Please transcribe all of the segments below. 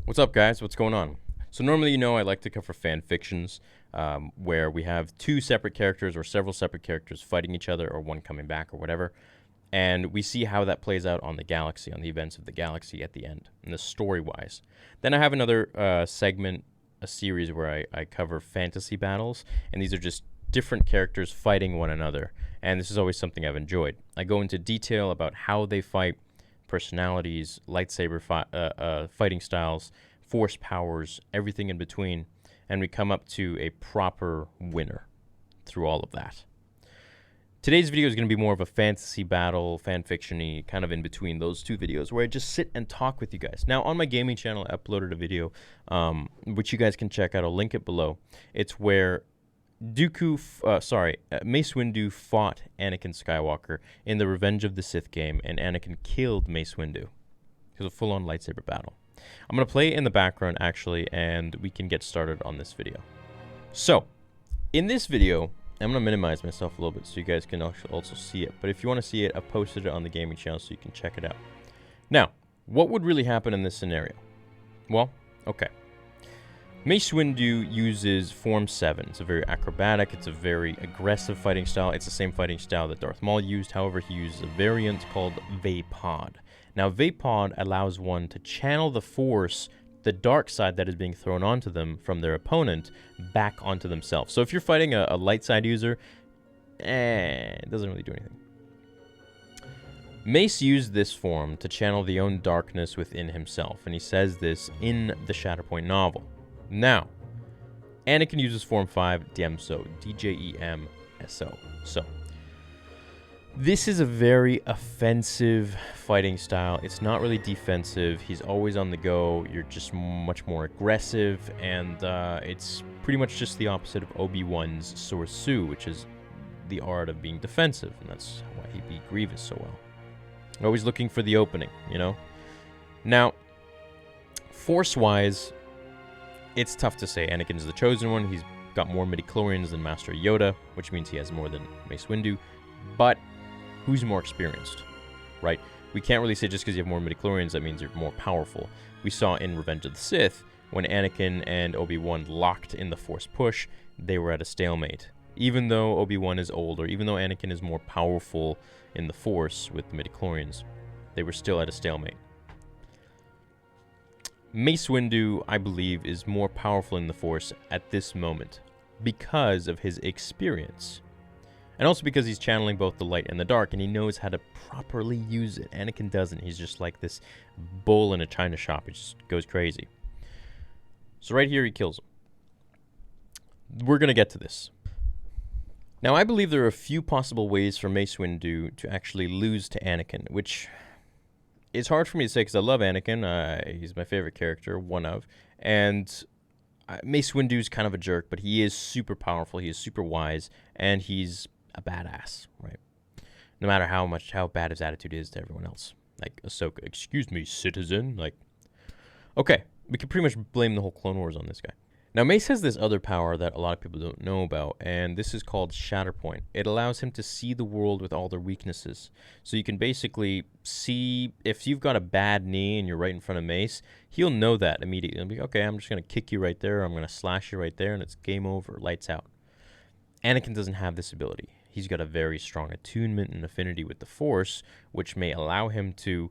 What's up, guys? What's going on? So normally, I like to cover fan fictions where we have two separate characters or several separate characters fighting each other or one coming back or whatever. And we see how that plays out on the galaxy, on the events of the galaxy at the end, and the story-wise. Then I have another segment, a series where I cover fantasy battles, and these are just different characters fighting one another. And this is always something I've enjoyed. I go into detail about how they fight, personalities, lightsaber fighting styles, force powers, everything in between, and we come up to a proper winner through all of that. Today's video is going to be more of a fantasy battle, fan fiction-y, kind of in between those two videos, where I just sit and talk with you guys. Now, on my gaming channel, I uploaded a video, which you guys can check out. I'll link it below. It's where Mace Windu fought Anakin Skywalker in the Revenge of the Sith game, and Anakin killed Mace Windu. It was a full-on lightsaber battle. I'm going to play it in the background, actually, and we can get started on this video. So, in this video, I'm going to minimize myself a little bit so you guys can also see it. But if you want to see it, I've posted it on the gaming channel so you can check it out. Now, what would really happen in this scenario? Well, okay. Mace Windu uses Form 7. It's a very acrobatic, it's a very aggressive fighting style. It's the same fighting style that Darth Maul used. However, he uses a variant called Vapod. Now, Vapod allows one to channel the Force, the dark side that is being thrown onto them from their opponent, back onto themselves. So if you're fighting a light side user, it doesn't really do anything. Mace used this form to channel the own darkness within himself, and he says this in the Shatterpoint novel. Now, Anakin uses Form 5, Demso, D-J-E-M-S-O. So, this is a very offensive fighting style. It's not really defensive. He's always on the go. You're just much more aggressive, and it's pretty much just the opposite of Obi-Wan's Sorsu, which is the art of being defensive, and that's why he beat Grievous so well. Always looking for the opening, Now, Force-wise, it's tough to say. Anakin's the chosen one. He's got more midichlorians than Master Yoda, which means he has more than Mace Windu. But who's more experienced, right? We can't really say just because you have more midichlorians that means you're more powerful. We saw in Revenge of the Sith, when Anakin and Obi-Wan locked in the Force push, they were at a stalemate. Even though Obi-Wan is older, even though Anakin is more powerful in the Force with the midichlorians, they were still at a stalemate. Mace Windu, I believe, is more powerful in the Force at this moment because of his experience. And also because he's channeling both the light and the dark, and he knows how to properly use it. Anakin doesn't. He's just like this bull in a china shop. He just goes crazy. So right here, he kills him. We're going to get to this. Now, I believe there are a few possible ways for Mace Windu to actually lose to Anakin, which it's hard for me to say because I love Anakin. He's my favorite character, one of. And Mace Windu's kind of a jerk, but he is super powerful. He is super wise, and he's a badass, right? No matter how bad his attitude is to everyone else. Like, Ahsoka, excuse me, citizen. Like, okay, we can pretty much blame the whole Clone Wars on this guy. Now, Mace has this other power that a lot of people don't know about, and this is called Shatterpoint. It allows him to see the world with all their weaknesses. So you can basically see, if you've got a bad knee and you're right in front of Mace, he'll know that immediately. He'll be, okay, I'm just going to kick you right there, I'm going to slash you right there, and it's game over, lights out. Anakin doesn't have this ability. He's got a very strong attunement and affinity with the Force, which may allow him to...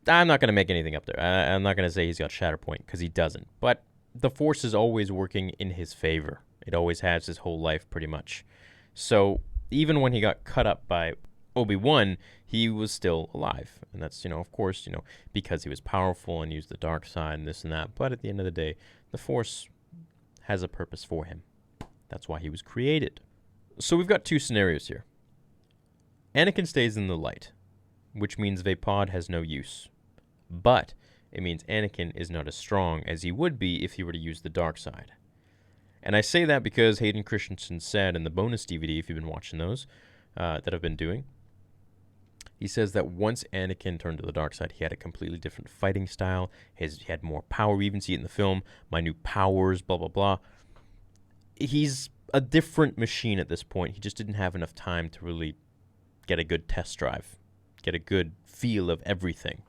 I'm not going to make anything up there. I'm not going to say he's got Shatterpoint, because he doesn't. But the Force is always working in his favor. It always has his whole life, pretty much. So even when he got cut up by Obi-Wan, he was still alive. And that's, of course, because he was powerful and used the dark side and this and that. But at the end of the day, the Force has a purpose for him. That's why he was created. So we've got two scenarios here. Anakin stays in the light, which means Vapod has no use. But it means Anakin is not as strong as he would be if he were to use the dark side. And I say that because Hayden Christensen said in the bonus DVD, if you've been watching those, that I've been doing, he says that once Anakin turned to the dark side, he had a completely different fighting style. He had more power. We even see it in the film. My new powers, blah, blah, blah. He's a different machine at this point. He just didn't have enough time to really get a good test drive, get a good feel of everything.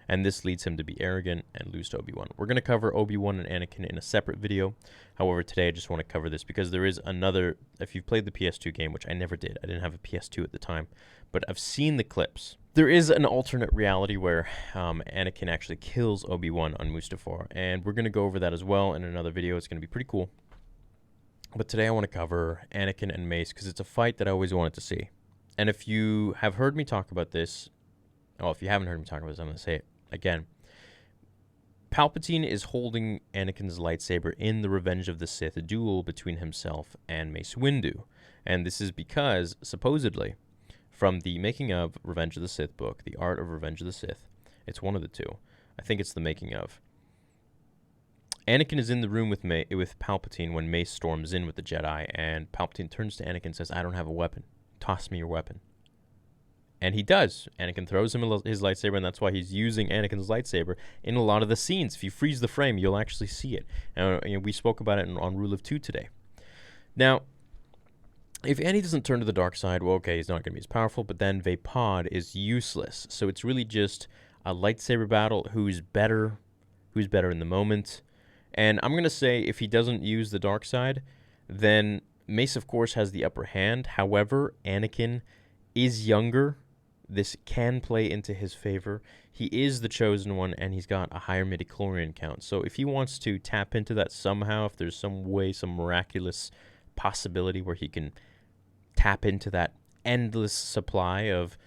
and this leads him to be arrogant and lose to Obi-Wan. We're going to cover Obi-Wan and Anakin in a separate video. However, today I just want to cover this because there is another, if you've played the PS2 game, which I never did, I didn't have a PS2 at the time, but I've seen the clips. There is an alternate reality where Anakin actually kills Obi-Wan on Mustafar, and we're going to go over that as well in another video. It's going to be pretty cool. But today I want to cover Anakin and Mace because it's a fight that I always wanted to see. And if you have heard me talk about this, well, if you haven't heard me talk about this, I'm going to say it again. Palpatine is holding Anakin's lightsaber in the Revenge of the Sith duel between himself and Mace Windu. And this is because, supposedly, from the Making of Revenge of the Sith book, The Art of Revenge of the Sith, it's one of the two. I think it's the Making of. Anakin is in the room with Palpatine when Mace storms in with the Jedi, and Palpatine turns to Anakin and says, "I don't have a weapon. Toss me your weapon." And he does. Anakin throws him his lightsaber, and that's why he's using Anakin's lightsaber in a lot of the scenes. If you freeze the frame, you'll actually see it. And we spoke about it on Rule of Two today. Now, if Annie doesn't turn to the dark side, well, okay, he's not going to be as powerful, but then Vaapad is useless. So it's really just a lightsaber battle. Who's better in the moment. And I'm going to say if he doesn't use the dark side, then Mace, of course, has the upper hand. However, Anakin is younger. This can play into his favor. He is the chosen one, and he's got a higher midichlorian count. So if he wants to tap into that somehow, if there's some way, some miraculous possibility where he can tap into that endless supply of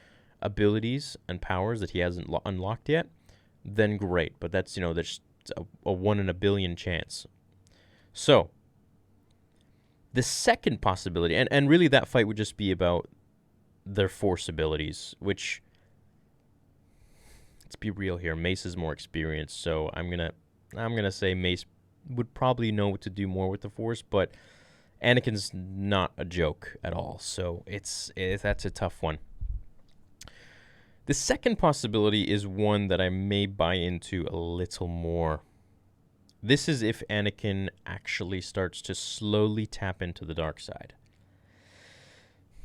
abilities and powers that he hasn't unlocked yet, then great. But that's, that's a 1 in a billion chance. So the second possibility, and really that fight would just be about their force abilities, which, let's be real here, Mace is more experienced, so I'm gonna say Mace would probably know what to do more with the force, but Anakin's not a joke at all, so that's a tough one. The second possibility is one that I may buy into a little more. This is if Anakin actually starts to slowly tap into the dark side.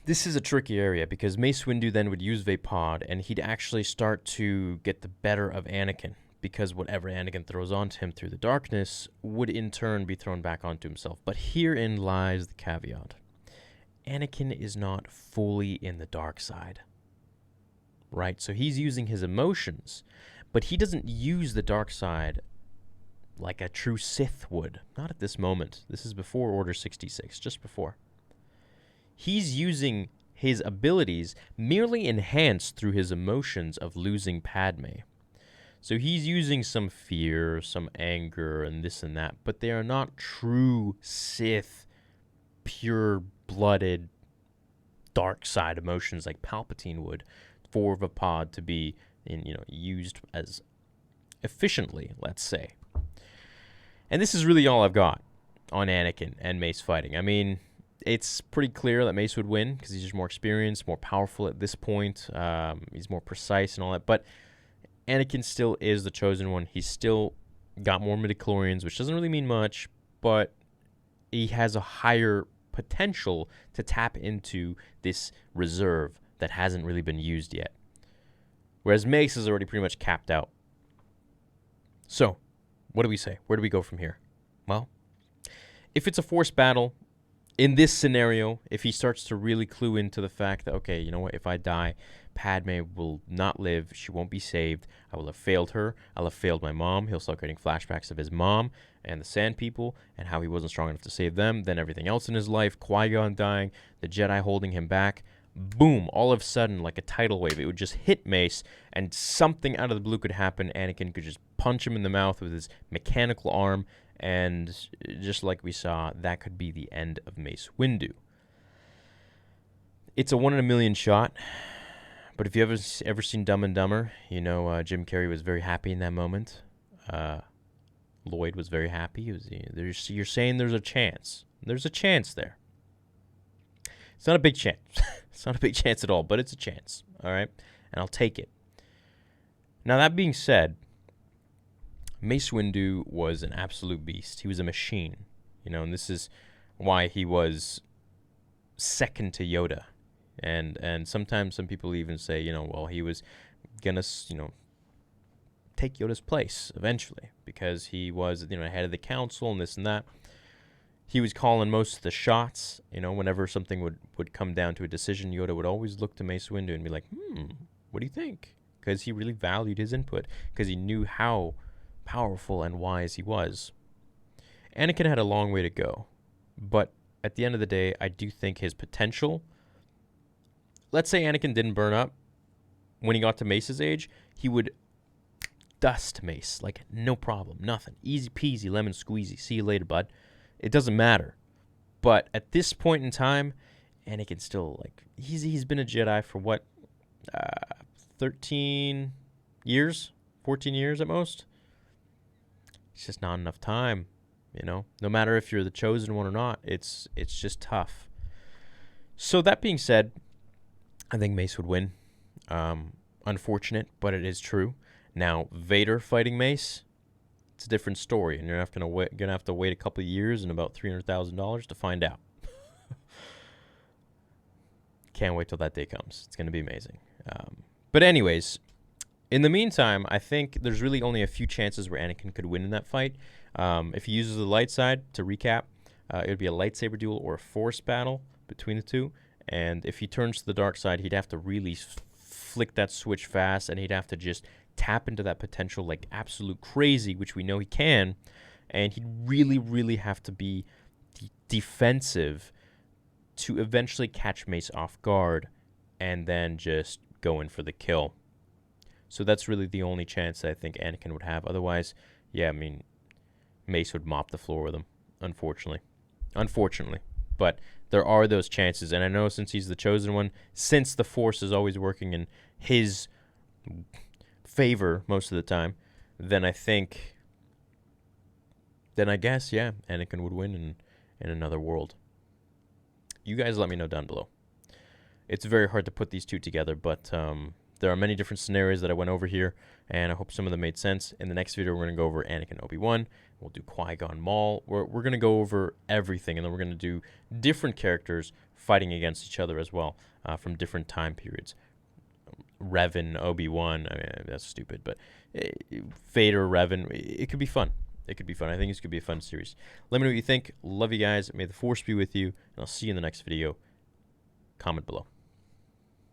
This is a tricky area because Mace Windu then would use Vaapad, and he'd actually start to get the better of Anakin because whatever Anakin throws onto him through the darkness would in turn be thrown back onto himself. But herein lies the caveat. Anakin is not fully in the dark side. Right? So he's using his emotions, but he doesn't use the dark side like a true Sith would. Not at this moment. This is before Order 66, just before. He's using his abilities merely enhanced through his emotions of losing Padme. So he's using some fear, some anger, and this and that, but they are not true Sith, pure-blooded, dark side emotions like Palpatine would for Vaapad to be used as efficiently, let's say. And this is really all I've got on Anakin and Mace fighting. I mean, it's pretty clear that Mace would win because he's just more experienced, more powerful at this point. He's more precise and all that. But Anakin still is the chosen one. He's still got more midichlorians, which doesn't really mean much, but he has a higher potential to tap into this reserve that hasn't really been used yet. Whereas Mace is already pretty much capped out. So, what do we say? Where do we go from here? Well, if it's a force battle, in this scenario, if he starts to really clue into the fact that, okay, you know what, if I die, Padme will not live, she won't be saved, I will have failed her, I'll have failed my mom, he'll start getting flashbacks of his mom and the Sand People and how he wasn't strong enough to save them, then everything else in his life, Qui-Gon dying, the Jedi holding him back, boom, all of a sudden, like a tidal wave, it would just hit Mace, and something out of the blue could happen. Anakin could just punch him in the mouth with his mechanical arm, and just like we saw, that could be the end of Mace Windu. It's a 1 in a million shot, but if you ever seen Dumb and Dumber, Jim Carrey was very happy in that moment. Lloyd was very happy. You're saying there's a chance. There's a chance there. It's not a big chance. It's not a big chance at all, but it's a chance, all right? And I'll take it. Now, that being said, Mace Windu was an absolute beast. He was a machine, and this is why he was second to Yoda. And sometimes some people even say, well, he was going to, take Yoda's place eventually, because he was, head of the council and this and that. He was calling most of the shots. Whenever something would come down to a decision, Yoda would always look to Mace Windu and be like, what do you think? Because he really valued his input, because he knew how powerful and wise he was. Anakin had a long way to go, but at the end of the day, I do think his potential, let's say Anakin didn't burn up when he got to Mace's age, he would dust Mace, like no problem, nothing. Easy peasy, lemon squeezy. See you later, bud. It doesn't matter. But at this point in time, Anakin still, like, he's been a Jedi for what, 13 years? 14 years at most? It's just not enough time, No matter if you're the chosen one or not, it's just tough. So that being said, I think Mace would win. Unfortunate, but it is true. Now, Vader fighting Mace, it's a different story, and you're gonna have to wait a couple of years and about $300,000 to find out. Can't wait till that day comes. It's gonna be amazing. But anyways, in the meantime, I think there's really only a few chances where Anakin could win in that fight. If he uses the light side, to recap, it would be a lightsaber duel or a force battle between the two. And if he turns to the dark side, he'd have to really flick that switch fast, and he'd have to just tap into that potential like absolute crazy, which we know he can. And he'd really, really have to be defensive to eventually catch Mace off guard and then just go in for the kill. So that's really the only chance that I think Anakin would have. Otherwise, yeah, I mean, Mace would mop the floor with him, unfortunately. But there are those chances, and I know since he's the chosen one, since the Force is always working in his favor most of the time, then I guess, yeah, Anakin would win in another world. You guys let me know down below. It's very hard to put these two together, but there are many different scenarios that I went over here, and I hope some of them made sense. In the next video, we're going to go over Anakin and Obi-Wan. We'll do Qui-Gon Maul. We're going to go over everything, and then we're going to do different characters fighting against each other as well from different time periods. Revan, Obi-Wan, I mean, that's stupid, but Vader, Revan, it could be fun. It could be fun. I think this could be a fun series. Let me know what you think. Love you guys. May the Force be with you, and I'll see you in the next video. Comment below.